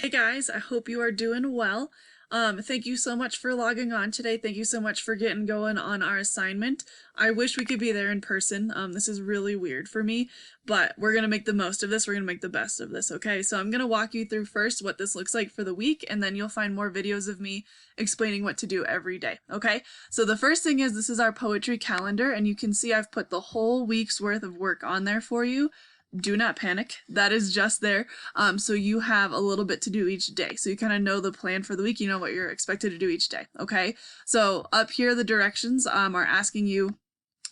Hey guys, I hope you are doing well. Thank you so much for logging on today. Thank you so much for getting going on our assignment. I wish we could be there in person. This is really weird for me, but we're gonna make the most of this. We're gonna make the best of this, okay? So I'm gonna walk you through first what this looks like for the week, and then you'll find more videos of me explaining what to do every day, okay? So the first thing is this is our poetry calendar, and you can see I've put the whole week's worth of work on there for you. Do not panic. That is just there. So you have a little bit to do each day. So you kind of know the plan for the week. You know what you're expected to do each day. Okay. So up here, the directions are asking you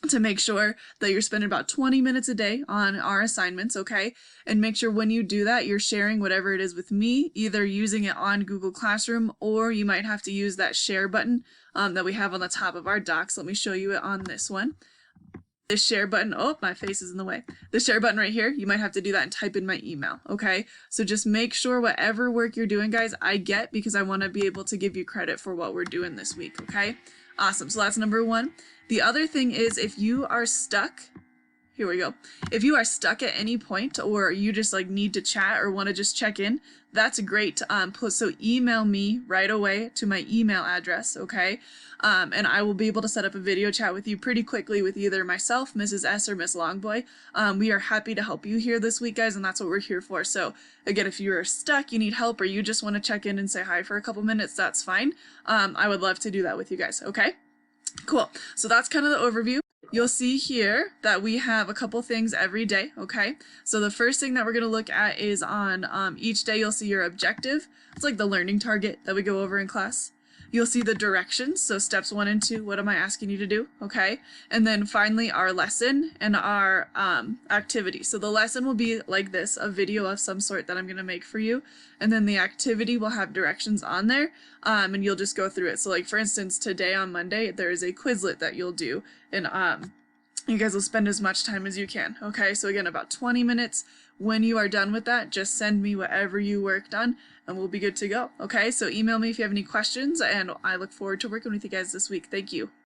to make sure that you're spending about 20 minutes a day on our assignments, okay? And make sure when you do that, you're sharing whatever it is with me, either using it on Google Classroom, or you might have to use that share button that we have on the top of our docs. Let me show you it on this one. This share button, oh, my face is in the way. The share button right here, you might have to do that and type in my email, okay? So just make sure whatever work you're doing, guys, I get, because I want to be able to give you credit for what we're doing this week, okay? Awesome, so that's number one. The other thing is, if you are stuck, here we go. If you are stuck at any point, or you just like need to chat or want to just check in, that's great. So email me right away to my email address, okay? And I will be able to set up a video chat with you pretty quickly with either myself, Mrs. S, or Miss Longboy. We are happy to help you here this week, guys, and that's what we're here for. So again, if you're stuck, you need help, or you just want to check in and say hi for a couple minutes, that's fine. I would love to do that with you guys, okay? Cool. So that's kind of the overview. You'll see here that we have a couple things every day, okay? So the first thing that we're going to look at is on each day you'll see your objective. It's like the learning target that we go over in class. You'll see the directions, so steps 1 and 2, what am I asking you to do, okay? And then finally our lesson and our activity. So the lesson will be like this, a video of some sort that I'm going to make for you. And then the activity will have directions on there, and you'll just go through it. So like for instance, today on Monday, there is a Quizlet that you'll do, and you guys will spend as much time as you can, okay? So again, about 20 minutes. When you are done with that, just send me whatever you worked on, and we'll be good to go, okay? So email me if you have any questions, and I look forward to working with you guys this week. Thank you.